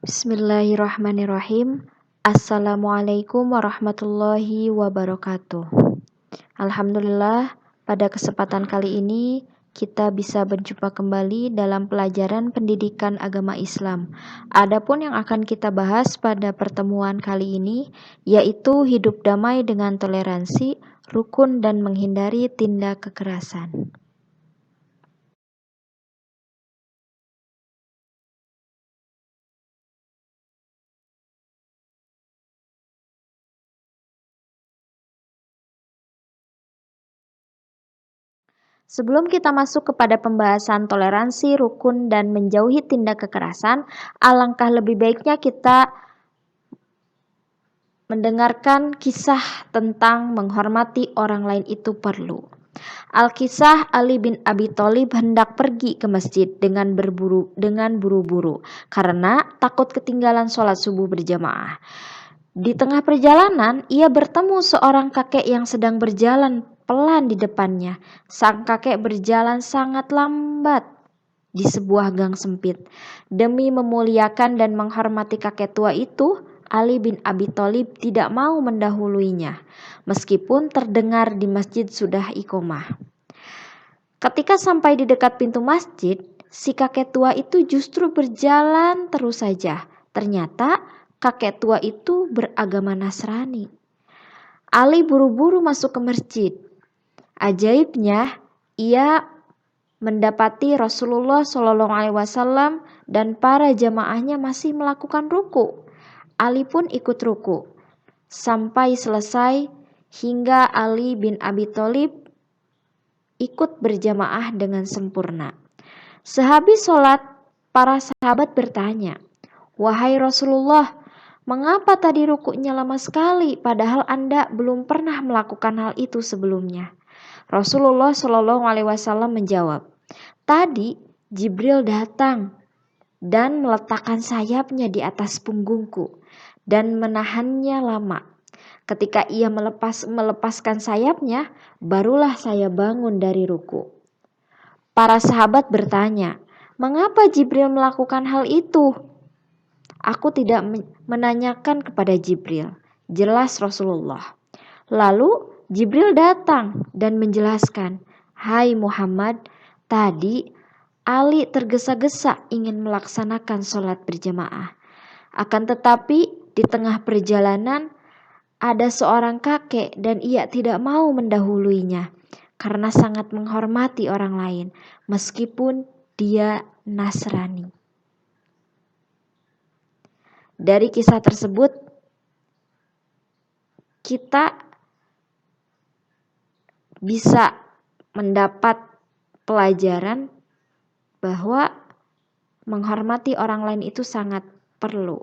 Bismillahirrahmanirrahim. Assalamualaikum warahmatullahi wabarakatuh. Alhamdulillah, pada kesempatan kali ini kita bisa berjumpa kembali dalam pelajaran pendidikan agama Islam. Adapun yang akan kita bahas pada pertemuan kali ini yaitu hidup damai dengan toleransi, rukun dan menghindari tindak kekerasan. Sebelum kita masuk kepada pembahasan toleransi, rukun, dan menjauhi tindak kekerasan, alangkah lebih baiknya kita mendengarkan kisah tentang menghormati orang lain itu perlu. Alkisah Ali bin Abi Thalib hendak pergi ke masjid dengan buru-buru karena takut ketinggalan sholat subuh berjamaah. Di tengah perjalanan, ia bertemu seorang kakek yang sedang berjalan pelan di depannya. Sang kakek berjalan sangat lambat di sebuah gang sempit. Demi memuliakan dan menghormati kakek tua itu, Ali bin Abi Thalib tidak mau mendahuluinya, meskipun terdengar di masjid sudah iqomah. Ketika sampai di dekat pintu masjid, si kakek tua itu justru berjalan terus saja. Ternyata kakek tua itu beragama Nasrani. Ali buru-buru masuk ke masjid. Ajaibnya, ia mendapati Rasulullah SAW dan para jamaahnya masih melakukan ruku. Ali pun ikut ruku sampai selesai hingga Ali bin Abi Thalib ikut berjamaah dengan sempurna. Sehabis sholat, para sahabat bertanya, "Wahai Rasulullah, mengapa tadi rukuknya lama sekali padahal Anda belum pernah melakukan hal itu sebelumnya?" Rasulullah SAW menjawab, "Tadi Jibril datang dan meletakkan sayapnya di atas punggungku dan menahannya lama. Ketika ia melepaskan sayapnya, barulah saya bangun dari ruku." Para sahabat bertanya, "Mengapa Jibril melakukan hal itu?" "Aku tidak menanyakan kepada Jibril," jelas Rasulullah. Lalu Jibril datang dan menjelaskan, "Hai Muhammad, tadi Ali tergesa-gesa ingin melaksanakan sholat berjamaah. Akan tetapi di tengah perjalanan ada seorang kakek dan ia tidak mau mendahuluinya karena sangat menghormati orang lain meskipun dia Nasrani." Dari kisah tersebut kita bisa mendapat pelajaran bahwa menghormati orang lain itu sangat perlu,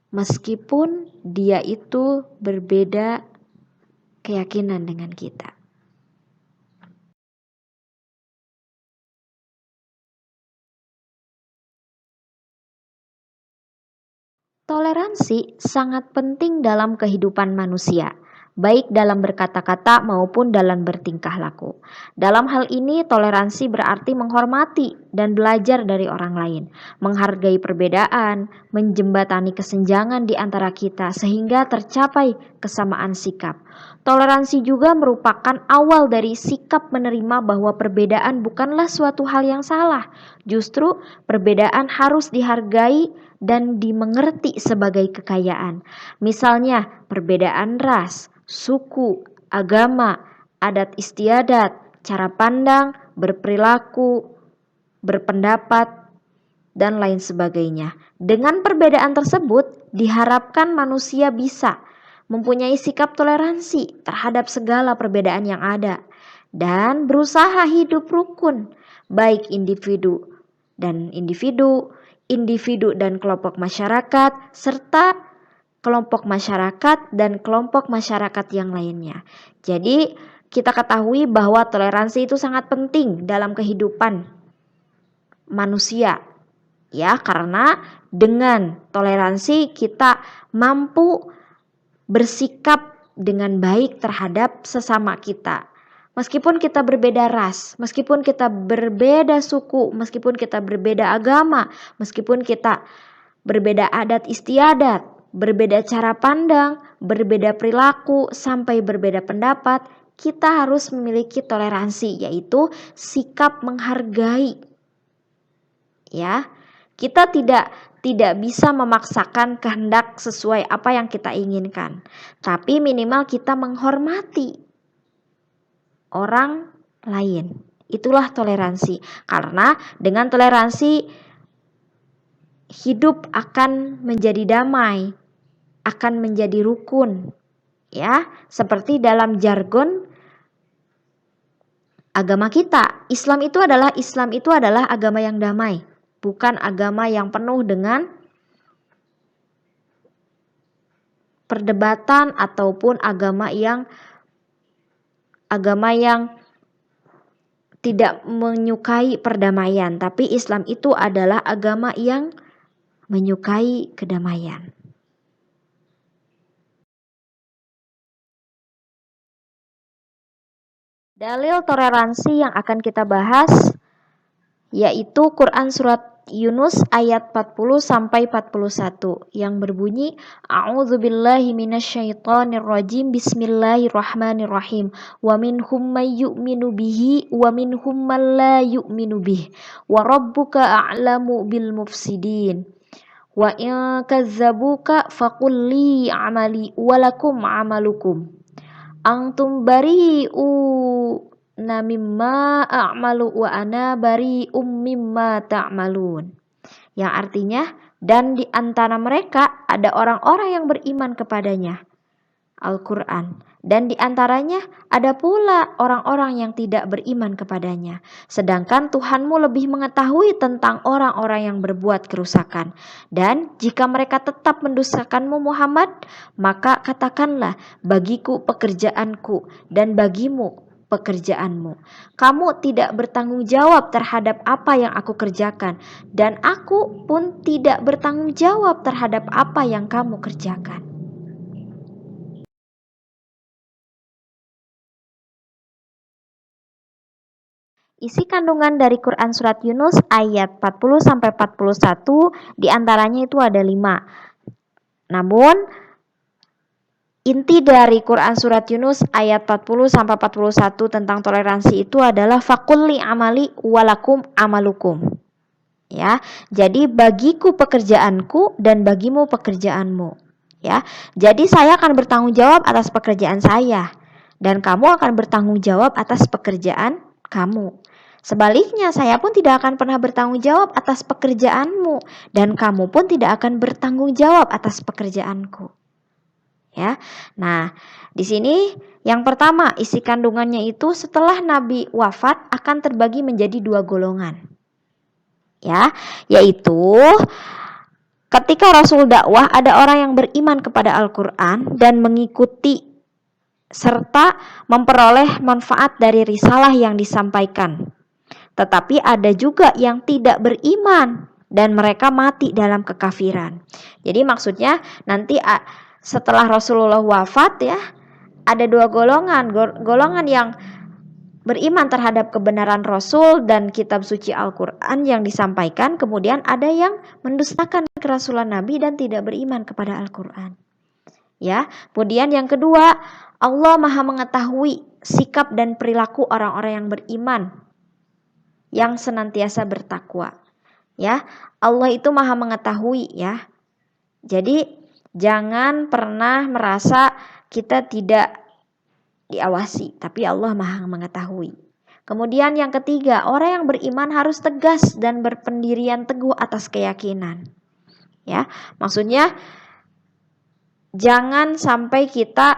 meskipun dia itu berbeda keyakinan dengan kita. Toleransi sangat penting dalam kehidupan manusia, baik dalam berkata-kata maupun dalam bertingkah laku. Dalam hal ini, toleransi berarti menghormati dan belajar dari orang lain, menghargai perbedaan, menjembatani kesenjangan di antara kita sehingga tercapai kesamaan sikap. Toleransi juga merupakan awal dari sikap menerima bahwa perbedaan bukanlah suatu hal yang salah. Justru perbedaan harus dihargai dan dimengerti sebagai kekayaan. Misalnya, perbedaan ras, suku, agama, adat istiadat, cara pandang, berperilaku, berpendapat, dan lain sebagainya. Dengan perbedaan tersebut, diharapkan manusia bisa mempunyai sikap toleransi terhadap segala perbedaan yang ada dan berusaha hidup rukun, baik individu dan kelompok masyarakat, serta kelompok masyarakat dan kelompok masyarakat yang lainnya. Jadi, kita ketahui bahwa toleransi itu sangat penting dalam kehidupan manusia. Ya, karena dengan toleransi kita mampu bersikap dengan baik terhadap sesama kita. Meskipun kita berbeda ras, meskipun kita berbeda suku, meskipun kita berbeda agama, meskipun kita berbeda adat istiadat, berbeda cara pandang, berbeda perilaku, sampai berbeda pendapat, kita harus memiliki toleransi, yaitu sikap menghargai. Ya, kita tidak bisa memaksakan kehendak sesuai apa yang kita inginkan, tapi minimal kita menghormati orang lain. Itulah toleransi. Karena dengan toleransi hidup akan menjadi damai, akan menjadi rukun. Ya, seperti dalam jargon agama kita, Islam itu adalah agama yang damai, bukan agama yang penuh dengan perdebatan ataupun agama yang tidak menyukai perdamaian, tapi Islam itu adalah agama yang menyukai kedamaian. Dalil toleransi yang akan kita bahas yaitu Quran surat Yunus ayat 40 sampai 41 yang berbunyi A'udzubillahi minasyaitonirrajim Bismillahirrahmanirrahim wa minhum may yu'minu bihi wa minhum man la yu'minu bihi wa rabbuka a'lamu bil mufsidin wa in kazzabuka faqul li amali wa lakum amalukum antum bari'una mimma a'malu wa ana bari'um mimma ta'malun. Yang artinya, dan di antara mereka ada orang-orang yang beriman kepadanya, Al-Quran. Dan di antaranya ada pula orang-orang yang tidak beriman kepadanya. Sedangkan Tuhanmu lebih mengetahui tentang orang-orang yang berbuat kerusakan. Dan jika mereka tetap mendustakanmu Muhammad, maka katakanlah, bagiku pekerjaanku dan bagimu pekerjaanmu. Kamu tidak bertanggung jawab terhadap apa yang aku kerjakan, dan aku pun tidak bertanggung jawab terhadap apa yang kamu kerjakan. Isi kandungan dari Quran Surat Yunus ayat 40-41 diantaranya itu ada 5. Namun, inti dari Quran Surat Yunus ayat 40-41 tentang toleransi itu adalah fakulli amali walakum amalukum. Ya, jadi bagiku pekerjaanku dan bagimu pekerjaanmu. Ya, jadi saya akan bertanggung jawab atas pekerjaan saya dan kamu akan bertanggung jawab atas pekerjaan kamu. Sebaliknya, saya pun tidak akan pernah bertanggung jawab atas pekerjaanmu dan kamu pun tidak akan bertanggung jawab atas pekerjaanku. Ya. Nah, di sini yang pertama, isi kandungannya itu setelah Nabi wafat akan terbagi menjadi 2 golongan. Ya, yaitu ketika Rasul dakwah ada orang yang beriman kepada Al-Qur'an dan mengikuti serta memperoleh manfaat dari risalah yang disampaikan. Tetapi ada juga yang tidak beriman dan mereka mati dalam kekafiran. Jadi maksudnya nanti setelah Rasulullah wafat ya, ada 2 golongan. Golongan yang beriman terhadap kebenaran Rasul dan kitab suci Al-Quran yang disampaikan. Kemudian ada yang mendustakan kerasulan Nabi dan tidak beriman kepada Al-Quran. Ya, kemudian yang kedua, Allah Maha mengetahui sikap dan perilaku orang-orang yang beriman yang senantiasa bertakwa. Ya, Allah itu Maha mengetahui ya. Jadi jangan pernah merasa kita tidak diawasi, tapi Allah Maha mengetahui. Kemudian yang ketiga, orang yang beriman harus tegas dan berpendirian teguh atas keyakinan. Ya, maksudnya jangan sampai kita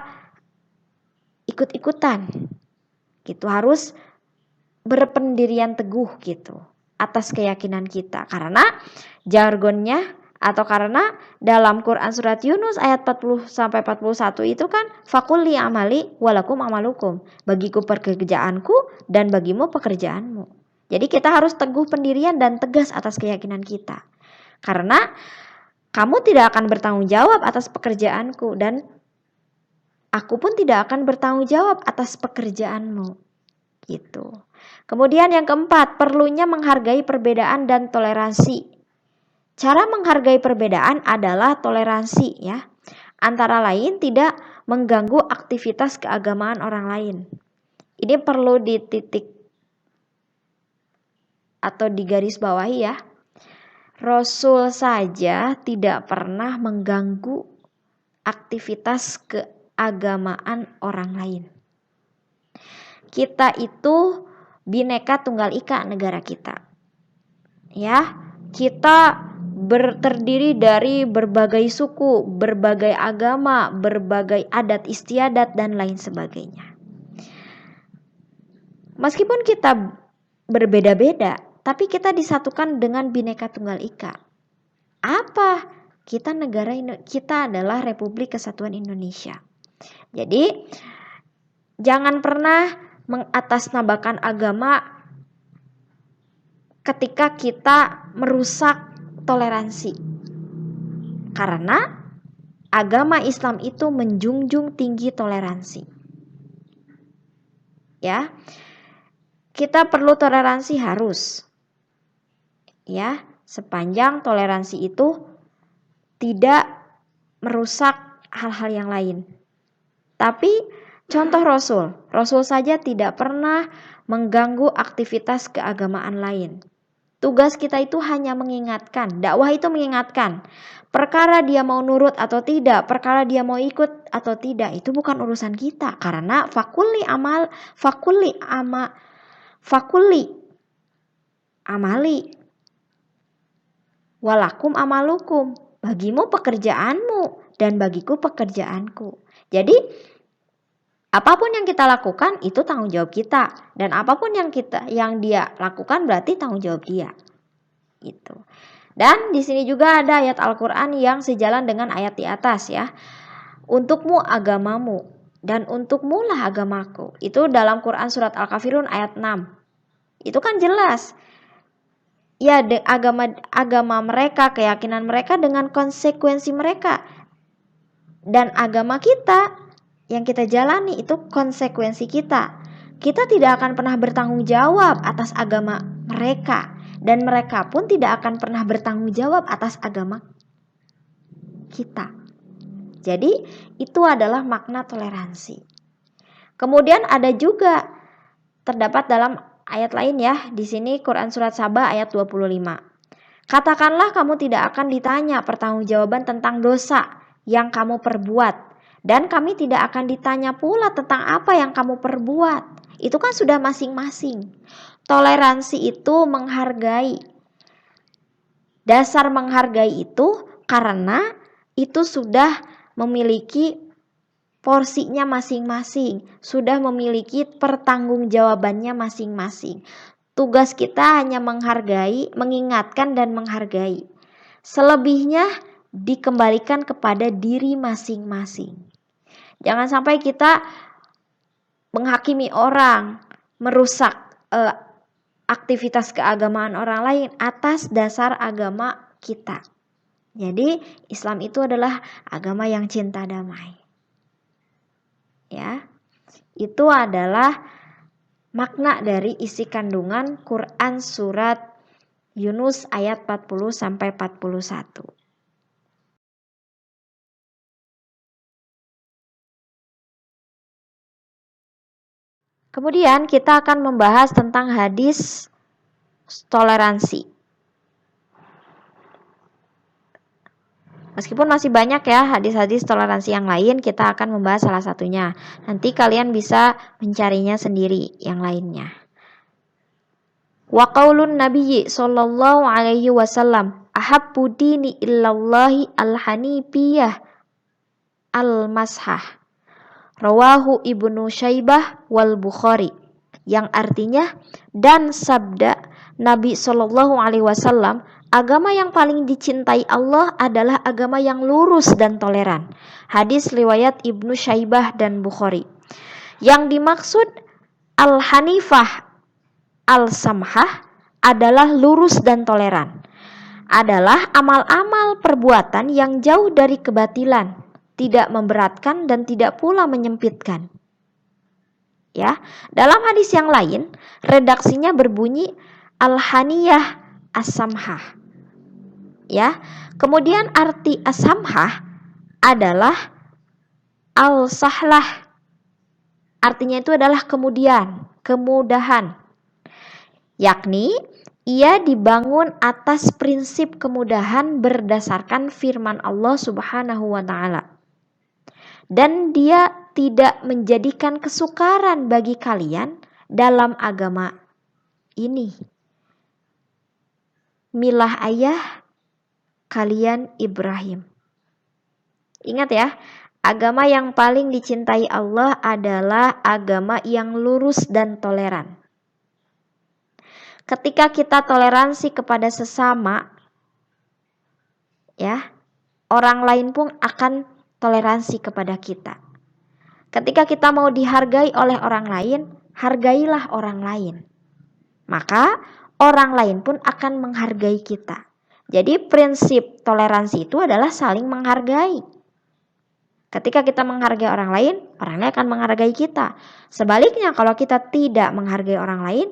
ikut-ikutan. Gitu, harus berpendirian teguh gitu atas keyakinan kita, karena jargonnya atau karena dalam Quran surat Yunus ayat 40 sampai 41 itu kan fakulli amali walakum amalukum, bagiku pekerjaanku dan bagimu pekerjaanmu. Jadi kita harus teguh pendirian dan tegas atas keyakinan kita, karena kamu tidak akan bertanggung jawab atas pekerjaanku dan aku pun tidak akan bertanggung jawab atas pekerjaanmu gitu. Kemudian yang keempat, perlunya menghargai perbedaan dan toleransi. Cara menghargai perbedaan adalah toleransi ya. Antara lain tidak mengganggu aktivitas keagamaan orang lain. Ini perlu dititik atau digarisbawahi ya. Rasul saja tidak pernah mengganggu aktivitas keagamaan orang lain. Kita itu Bhinneka Tunggal Ika negara kita. Ya, kita terdiri dari berbagai suku, berbagai agama, berbagai adat istiadat dan lain sebagainya. Meskipun kita berbeda-beda, tapi kita disatukan dengan Bhinneka Tunggal Ika. Apa? Kita adalah Republik Kesatuan Indonesia. Jadi, jangan pernah mengatasnamakan agama ketika kita merusak toleransi. Karena agama Islam itu menjunjung tinggi toleransi. Ya. Kita perlu toleransi harus. Ya, sepanjang toleransi itu tidak merusak hal-hal yang lain. Tapi contoh Rasul saja tidak pernah mengganggu aktivitas keagamaan lain. Tugas kita itu hanya mengingatkan, dakwah itu mengingatkan. Perkara dia mau nurut atau tidak, perkara dia mau ikut atau tidak, itu bukan urusan kita. Karena fakulli amali walakum amalukum, bagimu pekerjaanmu dan bagiku pekerjaanku. Jadi apapun yang kita lakukan itu tanggung jawab kita, dan apapun yang dia lakukan berarti tanggung jawab dia. Gitu. Dan di sini juga ada ayat Al-Qur'an yang sejalan dengan ayat di atas ya. Untukmu agamamu dan untukmu lah agamaku. Itu dalam Quran surat Al-Kafirun ayat 6. Itu kan jelas. Ya, agama mereka, keyakinan mereka dengan konsekuensi mereka. Dan agama kita yang kita jalani itu konsekuensi kita. Kita tidak akan pernah bertanggung jawab atas agama mereka. Dan mereka pun tidak akan pernah bertanggung jawab atas agama kita. Jadi itu adalah makna toleransi. Kemudian ada juga terdapat dalam ayat lain ya, di sini Quran surat Saba ayat 25. Katakanlah kamu tidak akan ditanya pertanggungjawaban tentang dosa yang kamu perbuat, dan kami tidak akan ditanya pula tentang apa yang kamu perbuat. Itu kan sudah masing-masing. Toleransi itu menghargai. Dasar menghargai itu karena itu sudah memiliki porsinya masing-masing, sudah memiliki pertanggungjawabannya masing-masing. Tugas kita hanya menghargai, mengingatkan dan menghargai. Selebihnya dikembalikan kepada diri masing-masing. Jangan sampai kita menghakimi orang, merusak aktivitas keagamaan orang lain atas dasar agama kita. Jadi Islam itu adalah agama yang cinta damai. Ya, itu adalah makna dari isi kandungan Quran surat Yunus ayat 40 sampai 41. Kemudian kita akan membahas tentang hadis toleransi. Meskipun masih banyak ya hadis-hadis toleransi yang lain, kita akan membahas salah satunya. Nanti kalian bisa mencarinya sendiri yang lainnya. Wa qaulun nabiyyi sallallahu alaihi wasallam ahabbu dini illallahi al-hanifiyah al-mashah. Rawahu Ibnu Syaibah wal Bukhari. Yang artinya, dan sabda Nabi sallallahu alaihi wasallam, agama yang paling dicintai Allah adalah agama yang lurus dan toleran. Hadis riwayat Ibnu Syaibah dan Bukhari. Yang dimaksud al-hanifah al-samhah adalah lurus dan toleran. Adalah amal-amal perbuatan yang jauh dari kebatilan, tidak memberatkan dan tidak pula menyempitkan. Ya, dalam hadis yang lain, redaksinya berbunyi al-haniyah as-samhah. Ya. Kemudian arti as-samhah adalah al-sahlah. Artinya itu adalah kemudahan. Yakni ia dibangun atas prinsip kemudahan berdasarkan firman Allah Subhanahu wa taala. Dan dia tidak menjadikan kesukaran bagi kalian dalam agama ini. Milah ayah kalian Ibrahim. Ingat ya, agama yang paling dicintai Allah adalah agama yang lurus dan toleran. Ketika kita toleransi kepada sesama, ya, orang lain pun akan toleransi kepada kita. Ketika kita mau dihargai oleh orang lain, hargailah orang lain. Maka orang lain pun akan menghargai kita. Jadi prinsip toleransi itu adalah saling menghargai. Ketika kita menghargai orang lain akan menghargai kita. Sebaliknya kalau kita tidak menghargai orang lain,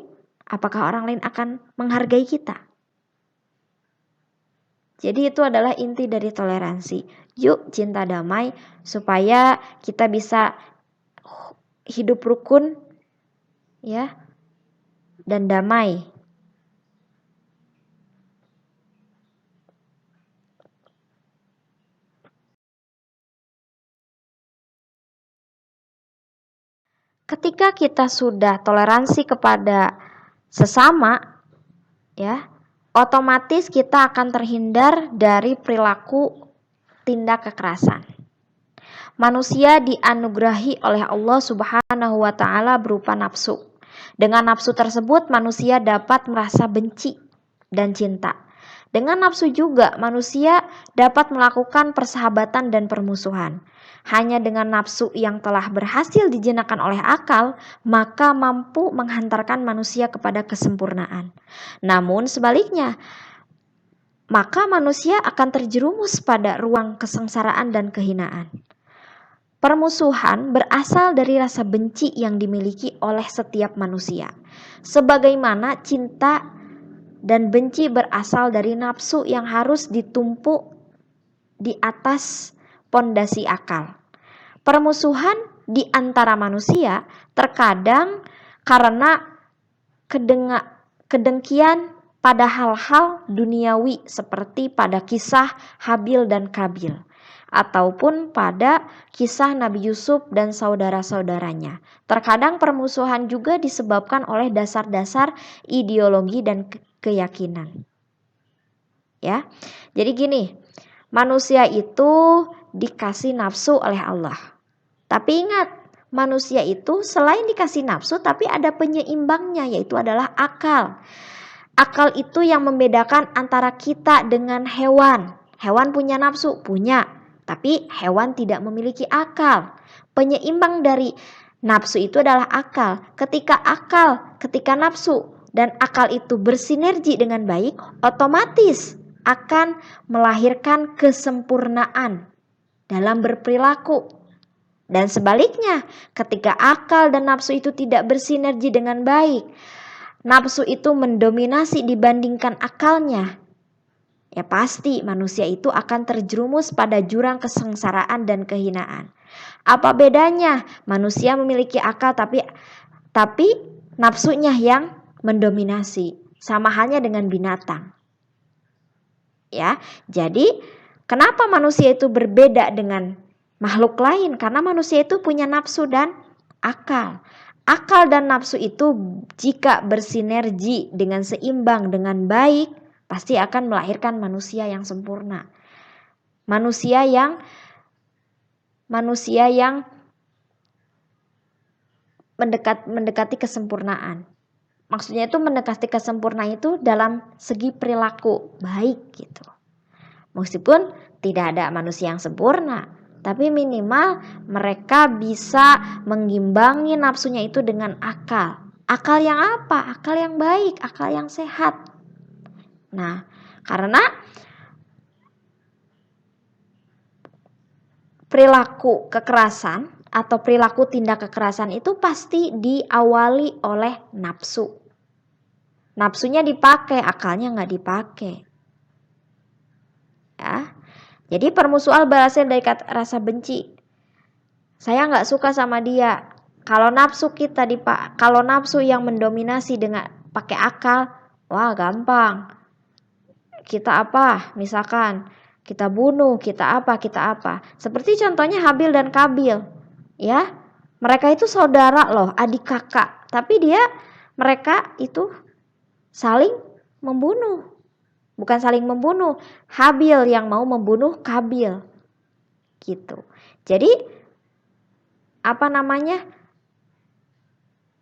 apakah orang lain akan menghargai kita? Jadi itu adalah inti dari toleransi. Yuk cinta damai supaya kita bisa hidup rukun, ya, dan damai. Ketika kita sudah toleransi kepada sesama, ya, otomatis kita akan terhindar dari perilaku tindak kekerasan. Manusia dianugerahi oleh Allah Subhanahu wa taala berupa nafsu. Dengan nafsu tersebut manusia dapat merasa benci dan cinta. Dengan nafsu juga manusia dapat melakukan persahabatan dan permusuhan. Hanya dengan nafsu yang telah berhasil dijinakan oleh akal, maka mampu menghantarkan manusia kepada kesempurnaan. Namun sebaliknya, maka manusia akan terjerumus pada ruang kesengsaraan dan kehinaan. Permusuhan berasal dari rasa benci yang dimiliki oleh setiap manusia. Sebagaimana cinta dan benci berasal dari nafsu yang harus ditumpuk di atas pondasi akal. Permusuhan di antara manusia terkadang karena kedengkian pada hal-hal duniawi seperti pada kisah Habil dan Kabil, ataupun pada kisah Nabi Yusuf dan saudara-saudaranya. Terkadang permusuhan juga disebabkan oleh dasar-dasar ideologi dan keyakinan. Ya. Jadi gini, manusia itu dikasih nafsu oleh Allah. Tapi ingat, manusia itu selain dikasih nafsu tapi ada penyeimbangnya, yaitu adalah akal. Akal itu yang membedakan antara kita dengan hewan. Hewan punya nafsu, punya, tapi hewan tidak memiliki akal. Penyeimbang dari nafsu itu adalah akal. Ketika nafsu dan akal itu bersinergi dengan baik, otomatis akan melahirkan kesempurnaan dalam berperilaku. Dan sebaliknya, ketika akal dan nafsu itu tidak bersinergi dengan baik, nafsu itu mendominasi dibandingkan akalnya, ya pasti manusia itu akan terjerumus pada jurang kesengsaraan dan kehinaan. Apa bedanya? Manusia memiliki akal tapi nafsunya yang mendominasi. Sama halnya dengan binatang. Ya, jadi kenapa manusia itu berbeda dengan makhluk lain? Karena manusia itu punya nafsu dan akal. Akal dan nafsu itu jika bersinergi dengan seimbang dengan baik, pasti akan melahirkan manusia yang sempurna. Manusia yang mendekati kesempurnaan. Maksudnya itu mendekati kesempurnaan itu dalam segi perilaku baik gitu. Meskipun tidak ada manusia yang sempurna, tapi minimal mereka bisa mengimbangi nafsunya itu dengan akal. Akal yang apa? Akal yang baik, akal yang sehat. Nah, karena perilaku kekerasan atau perilaku tindak kekerasan itu pasti diawali oleh nafsu. Nafsunya dipakai, akalnya nggak dipakai. Ya. Jadi permusuhan berasal dari rasa benci. Saya nggak suka sama dia. Kalau nafsu kalau nafsu yang mendominasi dengan pakai akal, wah gampang. Kita apa? Misalkan kita bunuh, kita apa. Seperti contohnya Habil dan Kabil. Ya. Mereka itu saudara loh, adik kakak. Tapi mereka itu saling membunuh. Bukan saling membunuh, Habil yang mau membunuh Kabil. Gitu. Jadi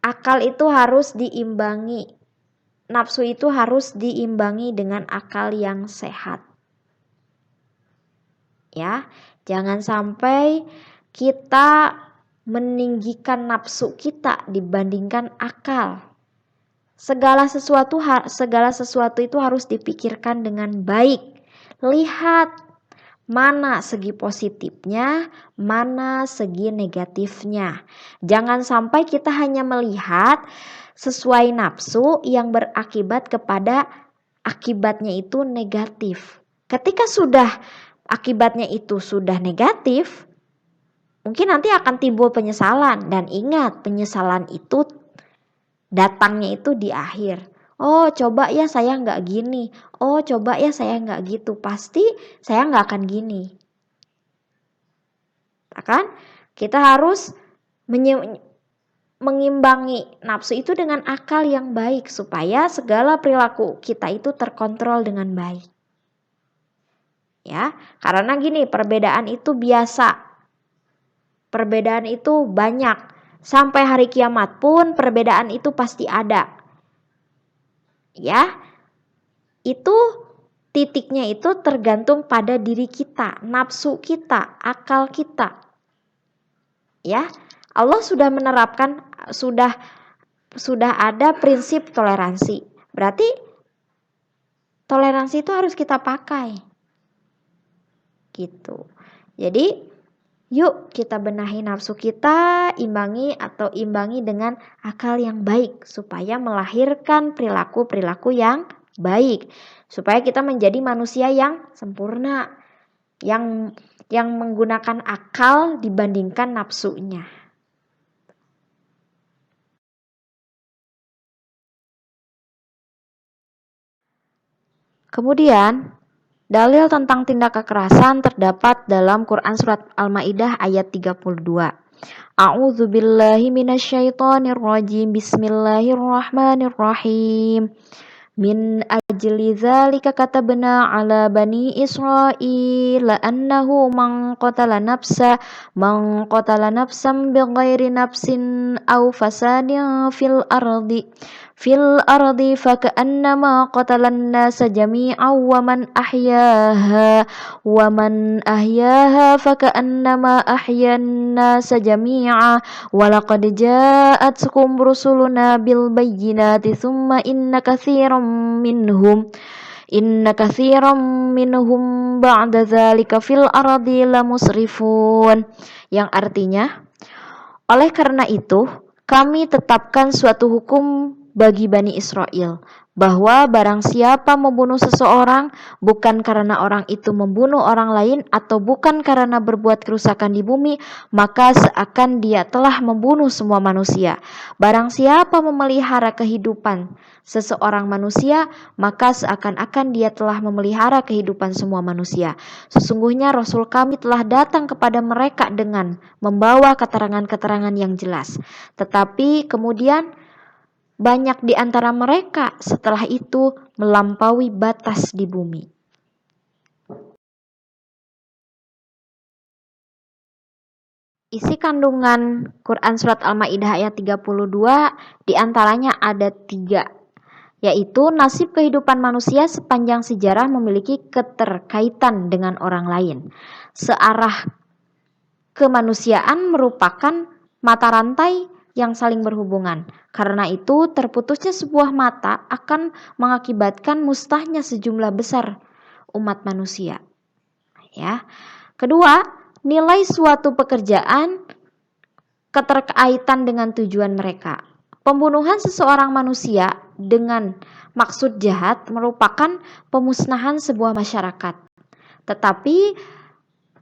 akal itu harus diimbangi. Nafsu itu harus diimbangi dengan akal yang sehat. Ya, jangan sampai kita meninggikan nafsu kita dibandingkan akal. Segala sesuatu itu harus dipikirkan dengan baik. Lihat mana segi positifnya, mana segi negatifnya. Jangan sampai kita hanya melihat sesuai nafsu yang berakibat kepada akibatnya itu negatif. Ketika akibatnya itu sudah negatif, mungkin nanti akan timbul penyesalan. Dan ingat, penyesalan itu datangnya itu di akhir. Oh coba ya saya nggak gini. Oh coba ya saya nggak gitu. Pasti saya nggak akan gini. Kan? Kita harus mengimbangi nafsu itu dengan akal yang baik. Supaya segala perilaku kita itu terkontrol dengan baik. Ya, karena gini, perbedaan itu biasa. Perbedaan itu banyak. Sampai hari kiamat pun perbedaan itu pasti ada. Ya, itu titiknya itu tergantung pada diri kita, nafsu kita, akal kita. Ya, Allah sudah menerapkan, sudah ada prinsip toleransi. Berarti toleransi itu harus kita pakai. Gitu. Jadi, yuk kita benahi nafsu kita, imbangi dengan akal yang baik supaya melahirkan perilaku-perilaku yang baik, supaya kita menjadi manusia yang sempurna, yang menggunakan akal dibandingkan nafsunya. Kemudian, dalil tentang tindak kekerasan terdapat dalam Quran Surat Al-Ma'idah ayat 32. A'udzu billahi minasyaitonir rajim. Bismillahirrahmanirrahim. Min ajli dzalika katabna ala bani Israil annahu man qatala nafsan bighairi nafsin aw fasadin fil ardi fakannama qatalan nasa jami'an wa man ahyaha fakannama ahyan nasa jami'a walaqad ja'atkum rusuluna bil bayyinati thumma inna katsiran minhum ba'da dzalika fil ardi lamusrifun, yang artinya, oleh karena itu kami tetapkan suatu hukum bagi Bani Israel, bahwa barang siapa membunuh seseorang bukan karena orang itu membunuh orang lain atau bukan karena berbuat kerusakan di bumi, maka seakan dia telah membunuh semua manusia. Barang siapa memelihara kehidupan seseorang manusia, maka seakan-akan dia telah memelihara kehidupan semua manusia. Sesungguhnya Rasul kami telah datang kepada mereka dengan membawa keterangan-keterangan yang jelas. Tetapi kemudian banyak di antara mereka setelah itu melampaui batas di bumi. Isi kandungan Quran Surat Al-Ma'idah ayat 32 diantaranya ada 3, yaitu nasib kehidupan manusia sepanjang sejarah memiliki keterkaitan dengan orang lain. Searah kemanusiaan merupakan mata rantai yang saling berhubungan. Karena itu, terputusnya sebuah mata akan mengakibatkan mustahnya sejumlah besar umat manusia. Ya. Kedua, nilai suatu pekerjaan keterkaitan dengan tujuan mereka. Pembunuhan seseorang manusia dengan maksud jahat merupakan pemusnahan sebuah masyarakat. Tetapi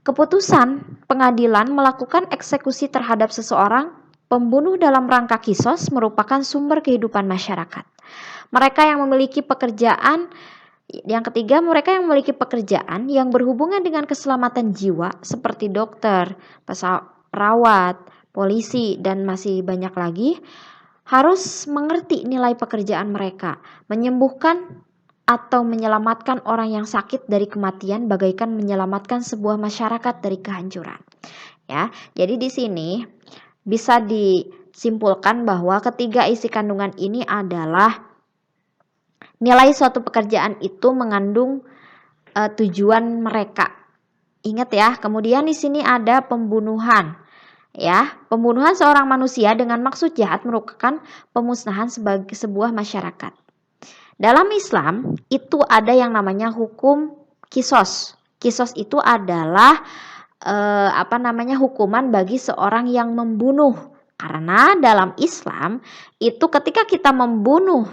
keputusan pengadilan melakukan eksekusi terhadap seseorang pembunuh dalam rangka kisos merupakan sumber kehidupan masyarakat. Mereka yang memiliki pekerjaan Yang ketiga, mereka yang memiliki pekerjaan yang berhubungan dengan keselamatan jiwa seperti dokter, perawat, polisi, dan masih banyak lagi, harus mengerti nilai pekerjaan mereka, menyembuhkan atau menyelamatkan orang yang sakit dari kematian bagaikan menyelamatkan sebuah masyarakat dari kehancuran. Ya, jadi di sini bisa disimpulkan bahwa ketiga isi kandungan ini adalah nilai suatu pekerjaan itu mengandung tujuan mereka. Ingat ya, kemudian di sini ada pembunuhan. Ya, pembunuhan seorang manusia dengan maksud jahat merupakan pemusnahan sebagai sebuah masyarakat. Dalam Islam itu ada yang namanya hukum kisos. Kisos itu adalah hukuman bagi seorang yang membunuh. Karena dalam Islam itu ketika kita membunuh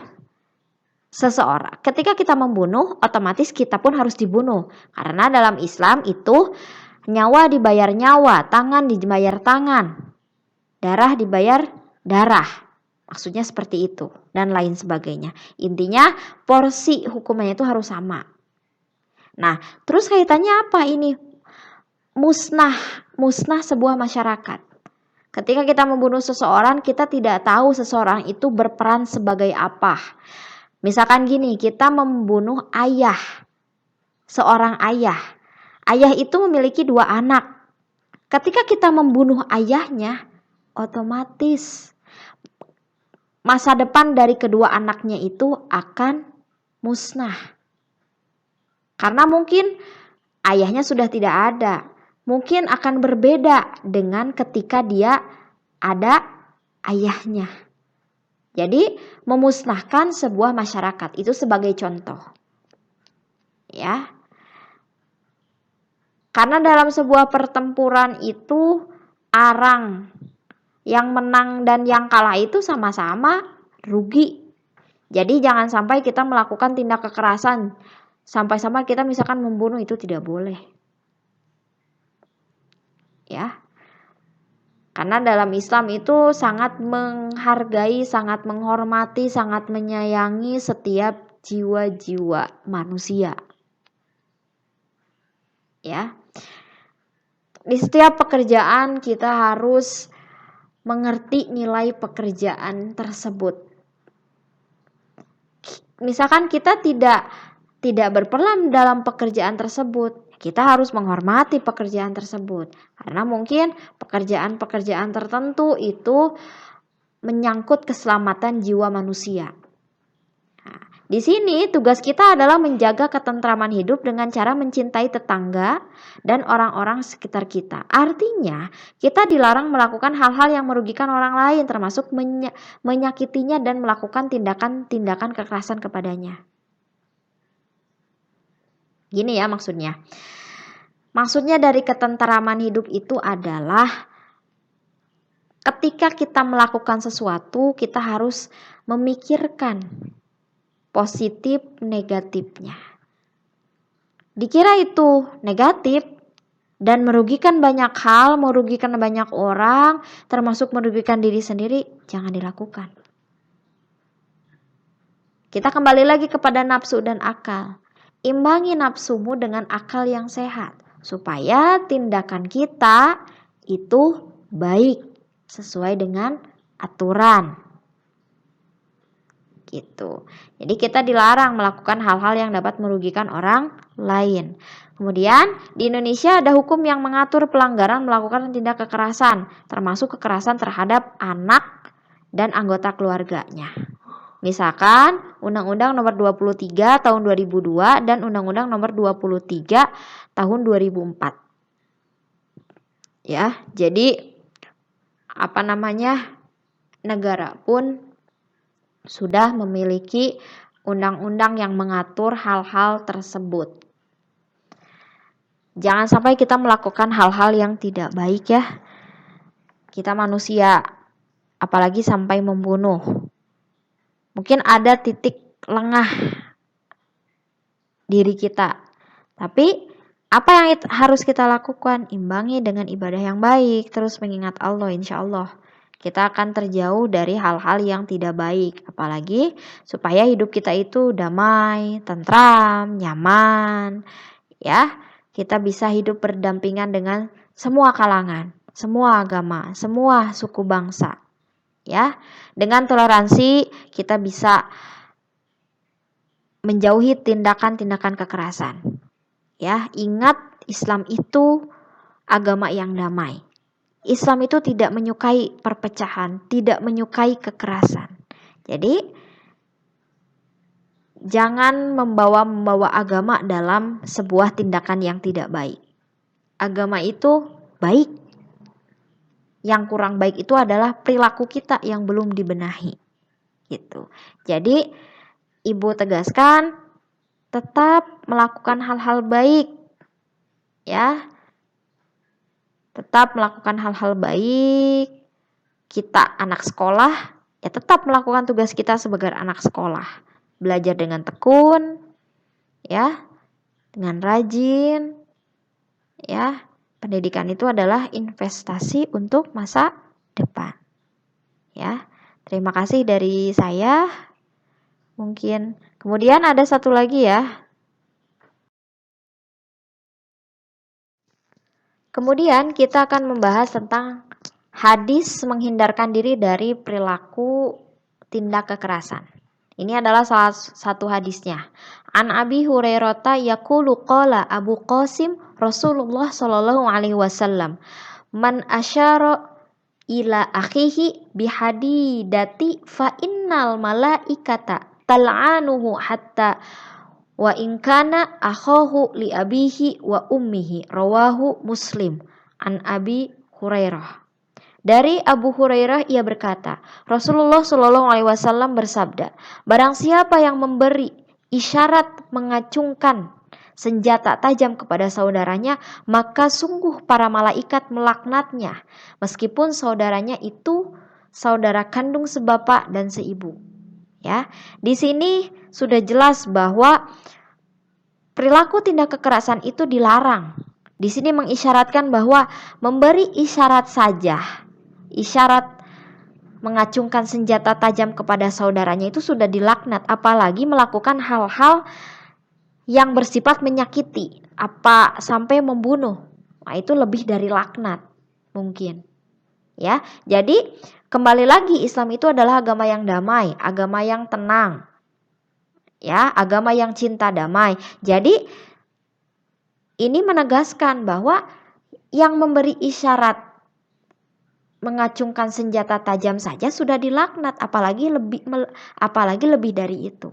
seseorang, ketika kita membunuh, otomatis kita pun harus dibunuh. Karena dalam Islam itu nyawa dibayar nyawa, tangan dibayar tangan, darah dibayar darah. Maksudnya seperti itu dan lain sebagainya. Intinya porsi hukumannya itu harus sama. Nah, terus kaitannya apa ini? Musnah sebuah masyarakat. Ketika kita membunuh seseorang, kita tidak tahu seseorang itu berperan sebagai apa. Misalkan gini, kita membunuh ayah, seorang ayah. Ayah itu memiliki 2 anak. Ketika kita membunuh ayahnya, otomatis masa depan dari kedua anaknya itu akan musnah. Karena mungkin ayahnya sudah tidak ada. Mungkin akan berbeda dengan ketika dia ada ayahnya. Jadi memusnahkan sebuah masyarakat itu sebagai contoh. Ya. Karena dalam sebuah pertempuran itu arang, yang menang dan yang kalah itu sama-sama rugi. Jadi jangan sampai kita melakukan tindak kekerasan sampai-sampai kita misalkan membunuh, itu tidak boleh. Ya. Karena dalam Islam itu sangat menghargai, sangat menghormati, sangat menyayangi setiap jiwa-jiwa manusia. Ya. Di setiap pekerjaan kita harus mengerti nilai pekerjaan tersebut. Misalkan kita tidak berperan dalam pekerjaan tersebut, kita harus menghormati pekerjaan tersebut. Karena mungkin pekerjaan-pekerjaan tertentu itu menyangkut keselamatan jiwa manusia. Nah, di sini tugas kita adalah menjaga ketentraman hidup dengan cara mencintai tetangga dan orang-orang sekitar kita. Artinya, kita dilarang melakukan hal-hal yang merugikan orang lain, termasuk menyakitinya dan melakukan tindakan-tindakan kekerasan kepadanya. Gini ya maksudnya. Maksudnya dari ketentraman hidup itu adalah ketika kita melakukan sesuatu, kita harus memikirkan positif negatifnya. Dikira itu negatif dan merugikan banyak hal, merugikan banyak orang, termasuk merugikan diri sendiri, jangan dilakukan. Kita kembali lagi kepada nafsu dan akal. Imbangi nafsumu dengan akal yang sehat, supaya tindakan kita itu baik, sesuai dengan aturan. Gitu. Jadi kita dilarang melakukan hal-hal yang dapat merugikan orang lain. Kemudian di Indonesia ada hukum yang mengatur pelanggaran melakukan tindak kekerasan, termasuk kekerasan terhadap anak dan anggota keluarganya. Misalkan Undang-Undang Nomor 23 Tahun 2002 dan Undang-Undang Nomor 23 Tahun 2004. Ya, jadi negara pun sudah memiliki undang-undang yang mengatur hal-hal tersebut. Jangan sampai kita melakukan hal-hal yang tidak baik ya. Kita manusia, apalagi sampai membunuh. Mungkin ada titik lengah diri kita, tapi Apa yang harus kita lakukan? Imbangi dengan ibadah yang baik, terus mengingat Allah, insya Allah kita akan terjauh dari hal-hal yang tidak baik. Apalagi supaya hidup kita itu damai, tentram, nyaman, ya. Kita bisa hidup berdampingan dengan semua kalangan, semua agama, semua suku bangsa, ya. Dengan toleransi kita bisa menjauhi tindakan-tindakan kekerasan. Ya, ingat Islam itu agama yang damai. Islam itu tidak menyukai perpecahan, tidak menyukai kekerasan. Jadi, jangan membawa agama dalam sebuah tindakan yang tidak baik. Agama itu baik. Yang kurang baik itu adalah perilaku kita yang belum dibenahi. Gitu. Jadi, Ibu tegaskan tetap melakukan hal-hal baik. Ya, tetap melakukan hal-hal baik. Kita anak sekolah, ya tetap melakukan tugas kita sebagai anak sekolah. Belajar dengan tekun, ya, dengan rajin, ya. Pendidikan itu adalah investasi untuk masa depan. Ya. Terima kasih dari saya. Mungkin kemudian ada satu lagi ya. Kemudian kita akan membahas tentang hadis menghindarkan diri dari perilaku tindak kekerasan. Ini adalah salah satu hadisnya. An Abi Hurairah yaqulu qala Abu Qasim Rasulullah sallallahu alaihi wasallam, "Man asyara ila akhihi bihadidati fa innal malaikata tal'anuhu hatta wa in kana akhahu li abihi wa ummihi." Rawahu Muslim. An Abi Hurairah. Dari Abu Hurairah ia berkata, Rasulullah Shallallahu Alaihi Wasallam bersabda, barang siapa yang memberi isyarat mengacungkan senjata tajam kepada saudaranya, maka sungguh para malaikat melaknatnya, meskipun saudaranya itu saudara kandung sebapak dan seibu. Ya, di sini sudah jelas bahwa perilaku tindak kekerasan itu dilarang. Di sini mengisyaratkan bahwa memberi isyarat saja, isyarat mengacungkan senjata tajam kepada saudaranya itu sudah dilaknat, apalagi melakukan hal-hal yang bersifat menyakiti, apa sampai membunuh. Nah, itu lebih dari laknat mungkin. Ya. Jadi kembali lagi Islam itu adalah agama yang damai, agama yang tenang. Ya, agama yang cinta damai. Jadi ini menegaskan bahwa yang memberi isyarat mengacungkan senjata tajam saja sudah dilaknat, apalagi lebih dari itu.